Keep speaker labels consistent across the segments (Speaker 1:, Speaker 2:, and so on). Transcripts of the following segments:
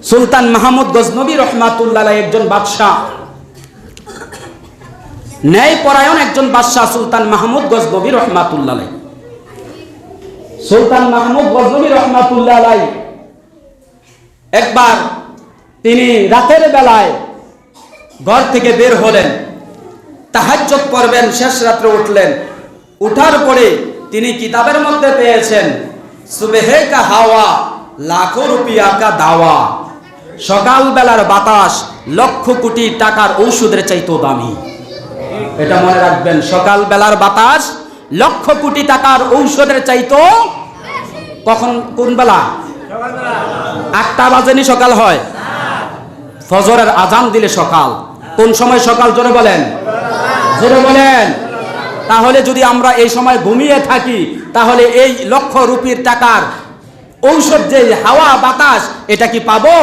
Speaker 1: সুলতান মাহমুদ গজনবী রহমাতুল্লাহ আলাইহি একজন বাদশাহ, ন্যায়পরায়ণ একজন বাদশাহ সুলতান মাহমুদ গজনবী রহমাতুল্লাহ আলাইহি। সুলতান মাহমুদ গজনবী রহমাতুল্লাহ আলাইহি একবার তিনি রাতের বেলায় ঘর থেকে বের হলেন, তাহাজ্জুদ পড়বেন, শেষ রাত্রে উঠলেন। উঠার পরে তিনি কিতাবের মধ্যে পেয়েছেন সুবহে কা হাওয়া লাখো রুপিয়া কা দাওয়া, সকাল বেলার বাতাস লক্ষ কোটি টাকার ঔষধের চাইতেও দামি। এটা মনে রাখবেন, সকাল বেলার বাতাস লক্ষ কোটি টাকার ঔষধের চাইতেও। কখন, কোন বেলা? 8টা বাজেনি সকাল হয়, ফজরের আজান দিলে সকাল। কোন সময় সকাল? জোরে বলেন, জোরে বলেন। তাহলে যদি আমরা এই সময় ঘুমিয়ে থাকি, তাহলে এই লক্ষ রুপির টাকার ঔষধ যে হাওয়া বাতাস, এটা কি পাবো?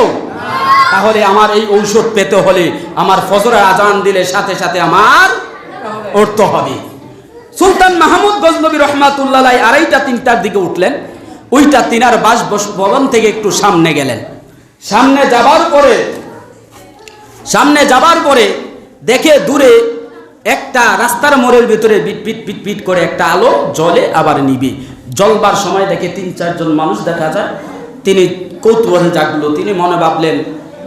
Speaker 1: তাহলে আমার এই ঔষধ পেতে হলে আমার ফজরের আজান দিলে সাথে সাথে আমার উঠতে হবে। সুলতান মাহমুদ গজনবী রহমাতুল্লাহ আলাইহি 2:30-3টার দিকে উঠলেন। ওইটা তিনার বাসভবন থেকে একটু সামনে গেলেন। সামনে যাবার পরে দেখে দূরে একটা রাস্তার মোড়ের ভিতরে পিট পিট পিট করে একটা আলো জ্বলে আবার নিবে। জ্বলবার সময় দেখে 3-4 জন মানুষ দেখা যায়। তিনি কৌতূহল জাগলো, তিনি মনে ভাবলেন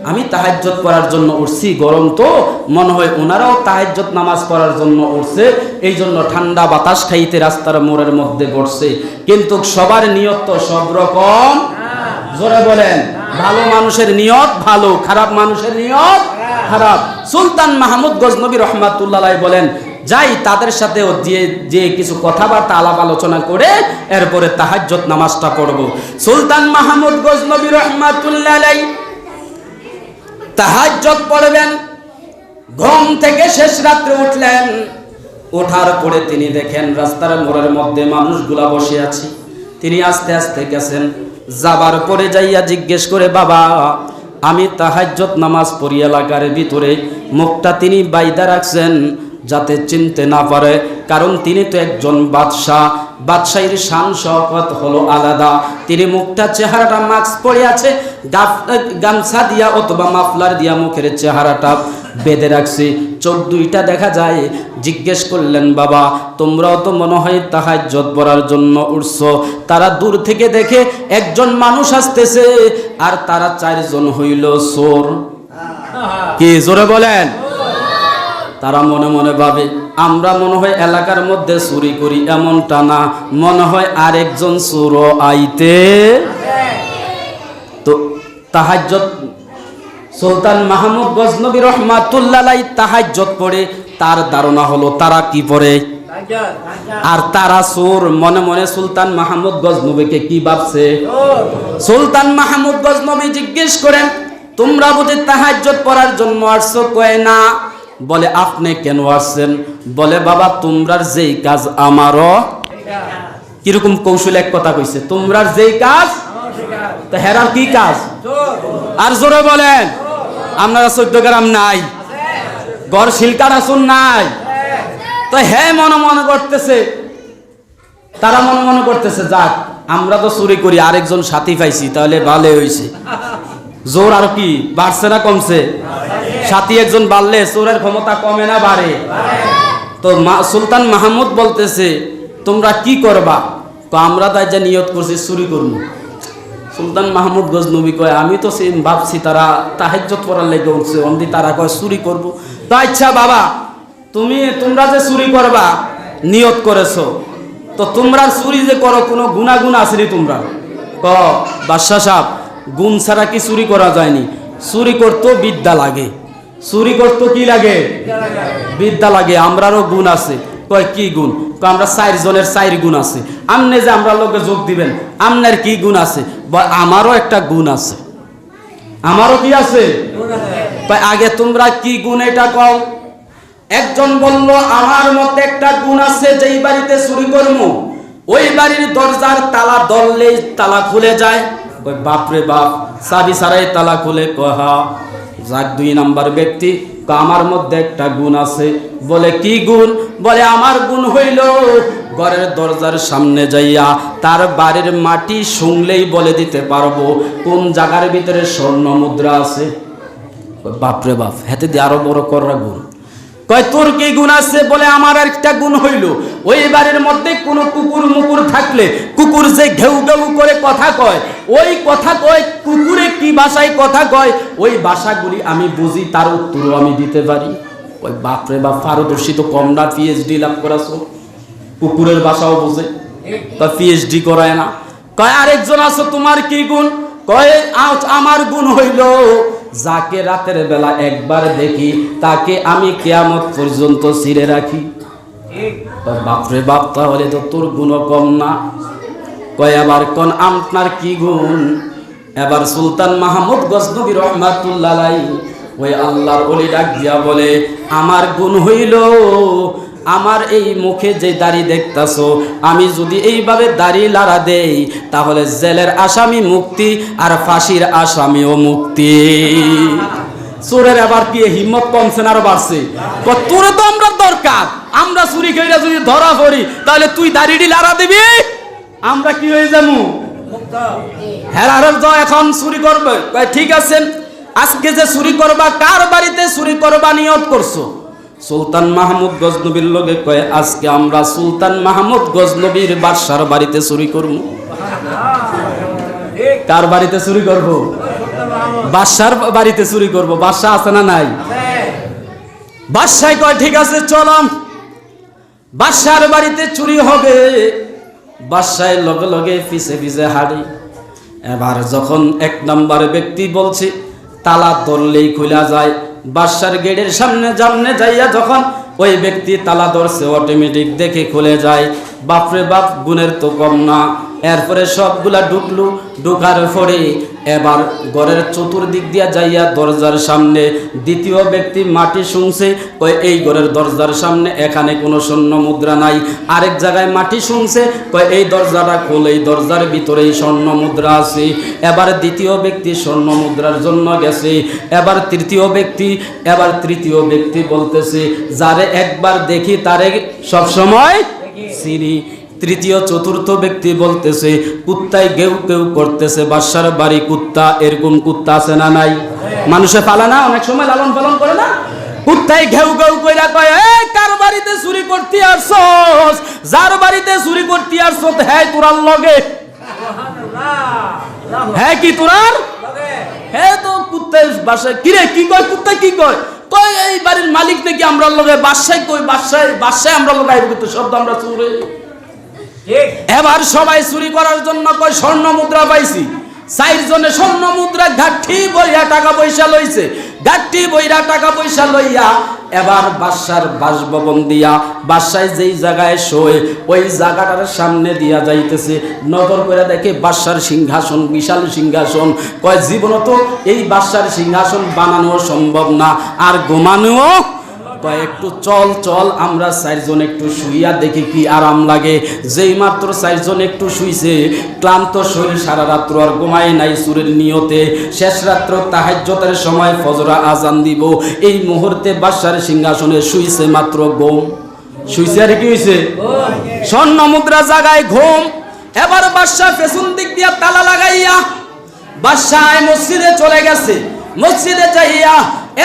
Speaker 1: আমি তাহাজ্জুদ পড়ার জন্য উঠছি, গরম তো মনে হয় ওনারাও তাহাজ্জুদ নামাজ পড়ার জন্য উঠছে, এই জন্য ঠান্ডা বাতাস খাইতে রাস্তার মোড়ের মধ্যে বসছে। কিন্তু সবার নিয়ত তো সব রকম। জোরে বলেন, ভালো মানুষের নিয়ত ভালো, খারাপ মানুষের নিয়ত খারাপ। সুলতান মাহমুদ গজনবী রহমাতুল্লাহ আলাইহি বলেন, যাই তাদের সাথে যে কিছু কথাবার্তা আলাপ আলোচনা করে এরপরে তাহাজ্জুদ নামাজটা পড়ব। সুলতান মাহমুদ গজনবী রহমাতুল্লাহ আলাইহি তাহাজ্জুদ পড়বেন। ঘুম থেকে শেষ রাত্রে উঠলেন। ওঠার পরে তিনি দেখেন রাস্তার মোড়ের মধ্যে মানুষগুলা বসে আছে। তিনি আস্তে আস্তে গেছেন, যাবার পরে যাইয়া জিজ্ঞেস করে, বাবা আমি তাহাজ্জুদ নামাজ পড়ি এলাকার ভিতরে। মুখটা তিনি বাইদা রাখছেন যাতে চিনতে না পারে, কারণ তিনি তো একজন বাদশাহ, বাদশাহীর শান শওকত হলো আলাদা। তিনি মুখটা চেহারাটা মাস্ক পরে আছে, গামছা দিয়া অথবা মাফলার দিয়া মুখের চেহারাটা বেঁধে রাখছে, চোখ দুইটা দেখা যায়। জিজ্ঞেস করলেন, বাবা তোমরাও তো মনে হয় তাহাজ্জুদ পড়ার জন্য উঠছো। তারা দূর থেকে দেখে একজন মানুষ আসতেছে, আর তারা 4 জন হইল চোর। কি জোরে বলেন? তারা মনে মনে ভাবে আমরা মনে হয় এলাকার মধ্যে চুরি করি, এমনটা না, মনে হয় আরেকজন চোর আইতে। তো তাহাজ্জুদ সুলতান মাহমুদ গজনবী রহমাতুল্লাহ আলাইহি তাহাজ্জুদ পড়ে, তার ধারণা হলো তারা কি পড়ে, আর তারা চোর। মনে মনে সুলতান মাহমুদ গজনবীকে কি ভাবছে? সুলতান মাহমুদ গজনবী জিজ্ঞেস করেন, তোমরা বুঝি তাহাজ্জুদ পড়ার জন্য আসছো? কয় না। বলে আপনি কেন আসছেন? বলে বাবা তোমরার যেই কাজ আমারও। কিরকম কৌশল এক কথা কইছে, তোমরার যেই কাজ তো হেরার কি কাজ? আর জোরে বলেন, আপনারা 14 গ্রাম নাই, গড় শিলকার আসুন নাই। তো হ্যাঁ মনে মনে করতেছে, তারা মনে মনে করতেছে যাক আমরা তো চুরি করি, আরেকজন সাথী পাইছি, তাহলে ভালো হয়েছে। জোর আর কি বাড়ছে না কমছে? সাথী একজন বাড়লে চোরের ক্ষমতা কমে না বাড়ে? তো সুলতান মাহমুদ বলতেছে তোমরা কি করবা? তো আমরা তাই যে নিয়ত করছি চুরি করব। সুলতান মাহমুদ গজনবী কয় আমি তো ভাবছি তারা তাহাজ্জুদ পড়ার লেগে উঠছে, অন্দি তারা কয় চুরি করব। তো আচ্ছা বাবা তোমরা যে চুরি করবা নিয়ত করেছো, তো তোমরা চুরি যে করো কোনো গুনাগুণ আসেনি তোমরা? বাদশাহ সাহেব গুণ ছাড়া কি চুরি করা যায়নি? চুরি করতেও বিদ্যা লাগে। চুরি করতে কি লাগে? বিদ্যা লাগে। আমরারও গুণ আছে। কয় কি গুণ? আমরা 4 জনের 4 গুণ আছে। আমনে যে আমরা লোকে যোগ দিবেন, আমনের কি গুণ আছে? আমারও একটা গুণ আছে। আমারও কি আছে? আগে তোমরা কি গুণ এটা কও। একজন বলল আমার মধ্যে একটা গুণ আছে, যেই বাড়িতে চুরি করবো ওই বাড়ির দরজার তালা ধরলেই তালা খুলে যায়। বাপরে বাপ, চাবি ছাড়াই তালা খুলে? কহা যাক 2 নাম্বার ব্যক্তি। আমার মধ্যে একটা গুণ আছে। বলে কি গুণ? বলে আমার গুণ হইল ঘরের দরজার সামনে যাইয়া তার বাড়ির মাটি শুনলেই বলে দিতে পারবো কোন জায়গার ভিতরে স্বর্ণ মুদ্রা আছে। বাপরে বাপ, হাতে দিয়ে আরো বড় কররা গুণ। কয় তোর কি গুণ আছে? বলে আমার একটা গুণ হইল, ওই বাড়ির মধ্যে কোনো কুকুর মুকুর থাকলে কুকুর যে ঘেউ ঘেউ করে কথা কয়, ওই কথা কয় কুকুরে কি ভাষায় কথা কয়, ওই ভাষাগুলি আমি বুঝি, তার উত্তরও আমি দিতে পারি। ওই বাপরে বাপ, পারদর্শী তো কম না, পিএইচডি লাভ করাছো, কুকুরের ভাষাও বোঝে, তা পিএইচডি করায় না। কয় আরেকজন আছো, তোমার কি গুণ? কয় আমার গুণ হইল যাকে রাতের বেলা একবার দেখি তাকে আমি কিয়ামত পর্যন্ত ছিঁড়ে রাখি। বাপরে বাপ, তাহলে তো তোর গুণও কম না। কয় আবার কোন আপনার কি গুণ? এবার সুলতান মাহমুদ গজনবী রহমাতুল্লাহ আলাইহি ওই আল্লাহর ওলি ডাক দিয়া বলে, আমার গুণ হইল আমার এই মুখে যে দাড়ি দেখতাছো, আমি যদি এইভাবে দাড়ি লাড়া দেই তাহলে জেলের আসামি মুক্তি আর ফাঁসির আসামিও মুক্তি। চোরের আবার কি হিম্মত কমছে না আরো বাড়ছে? তোরে তো আমরা দরকার, আমরা চুরি কইরা যদি ধরা পড়ি তাহলে তুই দাড়িটি লাড়া দিবি, আমরা কি হয়ে যাবো? হেরারের তো এখন চুরি করবে। ঠিক আছে, আজকে যে চুরি করবা, কার বাড়িতে চুরি করবা নিয়ত করছো? সুলতান মাহমুদ গজনবীর লগে কয় আজকে আমরা সুলতান মাহমুদ গজনবীর বাদশার বাড়িতে চুরি করব। কার বাড়িতে চুরি করব? বাদশার বাড়িতে চুরি করব। বাদশা আছে না নাই? বাদশাই কয় ঠিক আছে চলো, বাদশার বাড়িতে চুরি হবে। বাদশাই লগে লগে পিছে পিছে হাঁড়ি। এবার যখন এক নম্বর ব্যক্তি বলছে তালা ধরলেই খুলা যায়, বাদশার গেটের সামনে যাইয়া যখন ওই ব্যক্তি তালা ধরছে অটোমেটিক দেখে খুলে যায়। বাপরে বাপ, গুণের তো কম না। এরপরে সবগুলা ঢুকলো, ঢুকার পরে এবার ঘরের চতুর্দিক দিয়া যাইয়া দরজার সামনে দ্বিতীয় ব্যক্তি মাটি শুনছে, কই এই ঘরের দরজার সামনে এখানে কোনো স্বর্ণ মুদ্রা নাই। আরেক জায়গায় মাটি শুনছে, কই এই দরজাটা খোলে, এই দরজার ভিতরেই স্বর্ণ মুদ্রা আছে। এবার দ্বিতীয় ব্যক্তি স্বর্ণ মুদ্রার জন্য গেছে। এবার তৃতীয় ব্যক্তি বলতেছে যারে একবার দেখি তারে সবসময় চিনি। তৃতীয় চতুর্থ ব্যক্তি বলতেছে কুত্তায় গেউ গেউ করতেছে, বাদশার বাড়ি কুত্তা, এরকম কুত্তা আছে না নাই? মানুষে পালে না, অনেক সময় লালন পালন করে না, কুত্তায় ঘেউ ঘেউ কইরা কয় এই কার বাড়িতে চুরি করতে আসছস? যার বাড়িতে চুরি করতে আসছস হ্যাঁ তোরার লগে, হ্যাঁ কি তোরার হ্যাঁ তো কুত্তায় বাসায় কিরে কি কয়? কুত্তায় কি কয়? কয় এই বাড়ির মালিক নাকি আমরা লগে। বাদশাই কই বাদশাই আমরা লগে আইব, কিন্তু শব্দ আমরা চুরে। এবার সবাই চুরি করার জন্য কয় স্বর্ণ মুদ্রা পাইছি। 4 জনে স্বর্ণ মুদ্রা ঘাটটি বইয়া টাকা পয়সা লইছে। ঘাটটি বইরা টাকা পয়সা লইয়া এবার বাদশার বাসভবন দিয়া বাদশায় যেই জায়গায় শোয় ওই জায়গাটার সামনে দিয়া যাইতেছে। নজর করে দেখে বাদশার সিংহাসন, বিশাল সিংহাসন। কয় জীবনত এই বাদশার সিংহাসন বানানো সম্ভব না, আর ঘুমানোও। কয় একটু চল আমরা 4 জন একটু শুইয়া দেখি কি আরাম লাগে। যেই মাত্র 4 জন একটু শুইছে, ক্লান্ত শরীর সারা রাত্র আর ঘুমায় নাই চুরের নিয়তে। শেষ রাত্র তাহাজ্জুদের সময় ফজর আজান দিব, এই মুহূর্তে বাদশার সিংহাসনে শুইছে মাত্র ঘুম। শুইছে আর কি হইছে? স্বর্ণ মুদ্রা জাগায় ঘুম। এবার বাদশা পেছন দিক দিয়া তালা লাগাইয়া বাদশা মসজিদে চলে গেছে। মসজিদে যাইয়া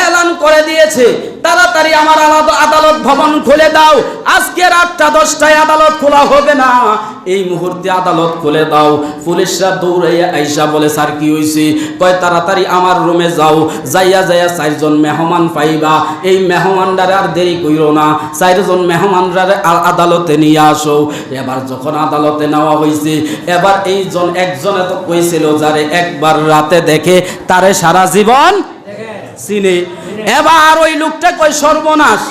Speaker 1: এলান করে দিয়েছে তাড়াতাড়ি আমার আদালত ভবন খুলে দাও, আজকে 8টা 10টায় আদালত খোলা হবে না, এই মুহূর্তে আদালত খুলে দাও। পুলিশরা দৌড়াইয়া আইসা বলে স্যার কি হইছে? কয় তাড়াতাড়ি আমার রুমে যাও, যাইয়া 4 জন মেহমান পাইবা, এই মেহমানদারে আর দেরি কইরো না, 4 জন মেহমানদারে আদালতে নিয়ে আসো। এবার যখন আদালতে নেওয়া হয়েছে, এবার একজনে তো কইছিল যারে একবার রাতে দেখে তারে সারা জীবন চিনে। এবার ওই লোকটা কয় সর্বনাশ,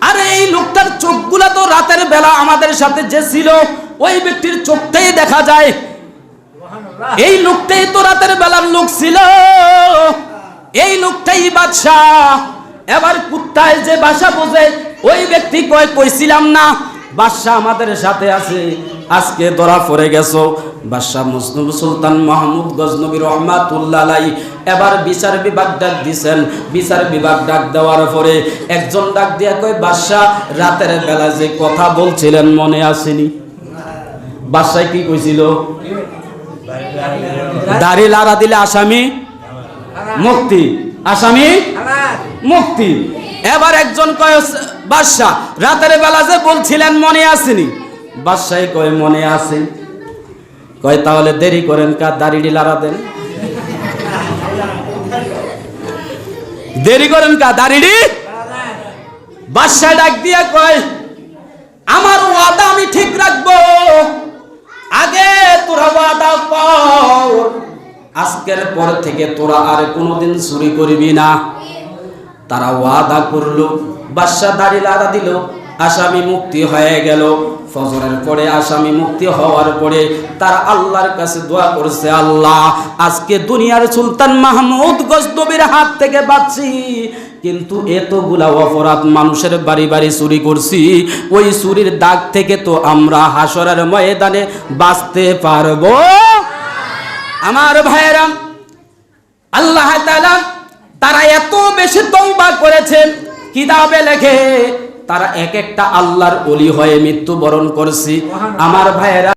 Speaker 1: আরে এই লোকটার চোখগুলা তো রাতের বেলা আমাদের সাথে যে ছিল ওই ব্যক্তির চোখটাই দেখা যায়, এই লোকটাই তো রাতের বেলার লোক ছিল, এই লোকটাই বাদশাহ। এবার কুত্তায় যে ভাষা বোঝে ওই ব্যক্তি কইছিলাম না বাদশাহ আমাদের সাথে আছে, আজকে ধরা পড়ে গেছো। বাদশাহ মুসলিম সুলতান মাহমুদ গজনবী রহমাতুল্লাহ আলাইহি এবার বিচার বিভাগ ডাক দিছেন। বিচার বিভাগ ডাক দেওয়ার পরে একজন ডাক দিয়া কয়, বাদশাহ রাতের বেলা যে কথা বলছিলেন মনে আসেনি? বাদশাহ কি কইছিল? দাড়ি লাড়া দিলে আসামি মুক্তি, আসামি মুক্তি। এবার একজন কয়, বাদশাহ রাতের বেলা যে বলছিলেন মনে আসেনি? বাদশাহ কয় মনে আছে। কয় তাহলে দেরি করেন কা, দাড়ি লাড়া দেন। দেরি করেন কা, দাড়ি। বাদশাহ ডাক দিয়া কয়, আমার ওয়াদা আমি ঠিক রাখবো, আগে তোরা ওয়াদা কর আজকের পর থেকে তোরা আর কোনোদিন চুরি করবি না। তারা ওয়াদা করলো। বাদশাহ দাড়ি লাড়া দিল, আসামি মুক্তি হয়ে গেল। ফজরের পরে আসামি মুক্তি হওয়ার পরে তারা আল্লাহর কাছে দোয়া করছে, আল্লাহ আজকে দুনিয়ার সুলতান মাহমুদ গজনবীর হাত থেকে বাঁচছি, কিন্তু এতগুলা অপরাধ মানুষের বাড়ি বাড়ি চুরি করছি, ওই চুরির দাগ থেকে তো আমরা হাসরের ময়দানে বাঁচতে পারবো। আমার ভাইয়েরা, আল্লাহ তাআলা তারা এত বেশি তওবা করেছেন, কিতাবে লেখে তারা এক একটা আল্লাহর ওলি হয়ে মৃত্যুবরণ করছে। আমার ভাইয়েরা,